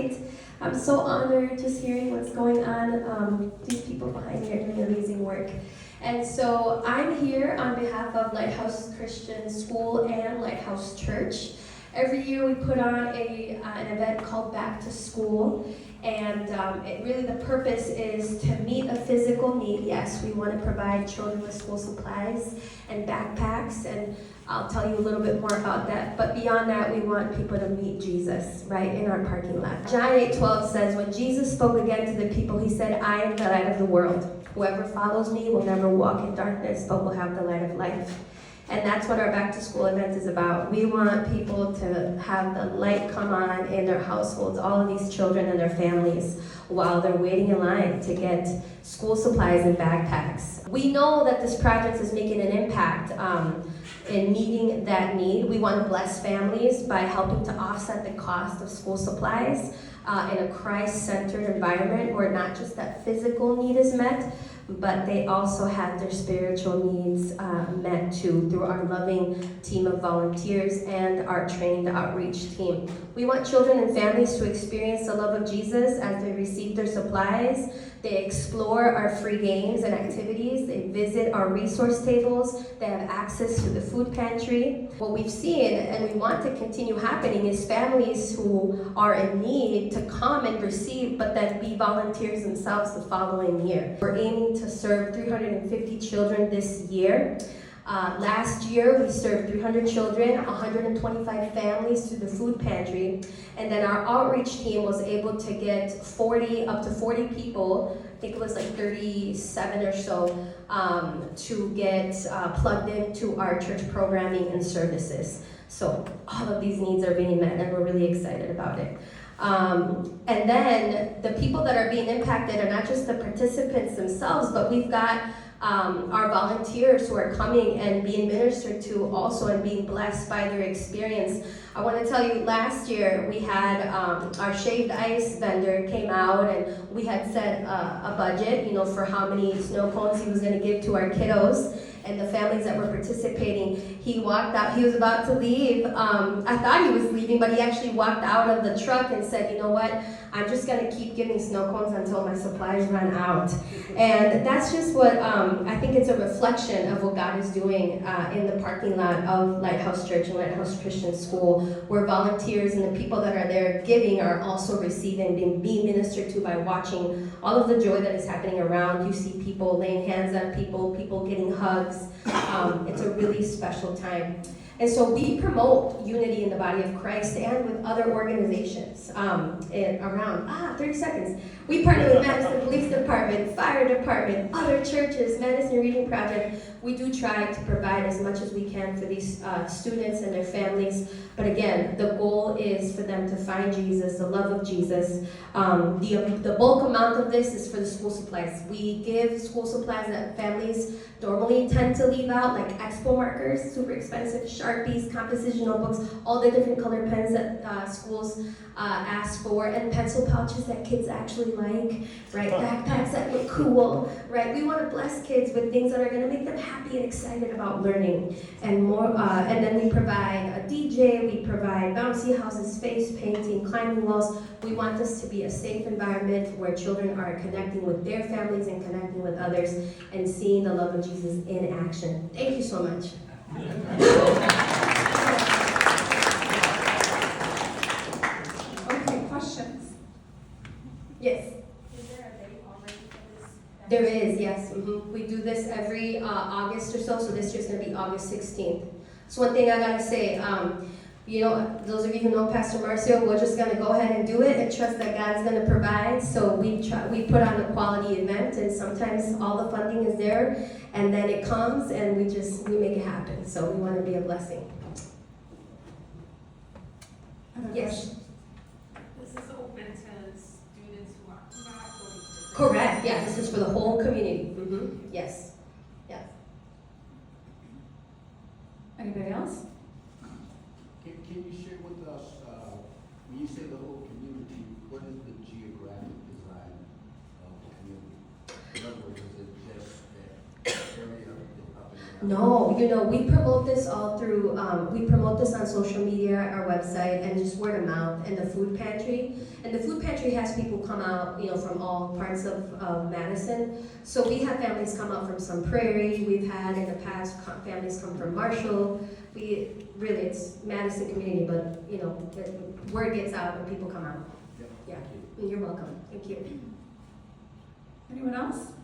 tonight. I'm so honored just hearing what's going on. These people behind me are doing amazing work. And so I'm here on behalf of Lighthouse Christian School and Lighthouse Church. Every year we put on an event called Back to School. And the purpose is to meet a physical need. Yes, we want to provide children with school supplies and backpacks, and I'll tell you a little bit more about that. But beyond that, we want people to meet Jesus, right, in our parking lot. John 8:12 says, when Jesus spoke again to the people, he said, I am the light of the world. Whoever follows me will never walk in darkness, but will have the light of life. And that's what our back to school event is about. We want people to have the light come on in their households, all of these children and their families, while they're waiting in line to get school supplies and backpacks. We know that this project is making an impact in meeting that need. We want to bless families by helping to offset the cost of school supplies in a Christ-centered environment where not just that physical need is met, but they also have their spiritual needs met too through our loving team of volunteers and our trained outreach team. We want children and families to experience the love of Jesus as they receive their supplies. They explore our free games and activities. They visit our resource tables. They have access to the food pantry. What we've seen, and we want to continue happening, is families who are in need to come and receive, but then be volunteers themselves the following year. We're aiming to serve 350 children this year. Last year, we served 300 children, 125 families through the food pantry, and then our outreach team was able to get up to 40 people, I think it was like 37 or so, to get plugged into our church programming and services. So all of these needs are being met, and we're really excited about it. And then the people that are being impacted are not just the participants themselves, but we've got our volunteers who are coming and being ministered to also and being blessed by their experience. I want to tell you, last year we had our shaved ice vendor came out, and we had set a budget, for how many snow cones he was going to give to our kiddos and the families that were participating. He walked out, he was about to leave. I thought he was leaving, but he actually walked out of the truck and said, you know what, I'm just gonna keep giving snow cones until my supplies run out. And that's just what, I think it's a reflection of what God is doing in the parking lot of Lighthouse Church and Lighthouse Christian School, where volunteers and the people that are there giving are also receiving, being ministered to by watching all of the joy that is happening around. You see people laying hands on people getting hugs. It's a really special time. And so we promote unity in the body of Christ and with other organizations around. 30 seconds. We partner with Madison Police Department, Fire Department, other churches, Madison Reading Project. We do try to provide as much as we can for these students and their families. But again, the goal is for them to find Jesus, the love of Jesus. The bulk amount of this is for the school supplies. We give school supplies that families normally tend to leave out, like expo markers, super expensive, Sharpies, composition notebooks, all the different color pens that schools ask for, and pencil pouches that kids actually like, right? Backpacks that look cool, right? We want to bless kids with things that are going to make them happy and excited about learning and more. And then we provide a DJ, we provide bouncy houses, face painting, climbing walls. We want this to be a safe environment where children are connecting with their families and connecting with others and seeing the love of Jesus in action. Thank you so much. Okay, questions? Yes. Is there a date already for this? There is, yes. We do this every August or so this year's going to be August 16th. So one thing I got to say, those of you who know Pastor Marcio, we're just going to go ahead and do it and trust that God's going to provide. So we put on a quality event, and sometimes all the funding is there, and then it comes, and we make it happen. So we want to be a blessing. Yes. This is open to students who are not going to. Correct. Yeah, this is for the whole community. Yes. Yeah. Anybody else? Can you share with us, when you say the whole community, what is the geographic design of the community? In other words, is it just that area? No, we promote this all through, we promote this on social media, our website, and just word of mouth, and the food pantry. And the food pantry has people come out, from all parts of Madison. So we have families come out from Sun Prairie, we've had in the past families come from Marshall. It's Madison community, but, the word gets out and people come out. Yep. Yeah. Thank you. You're welcome, thank you. Anyone else?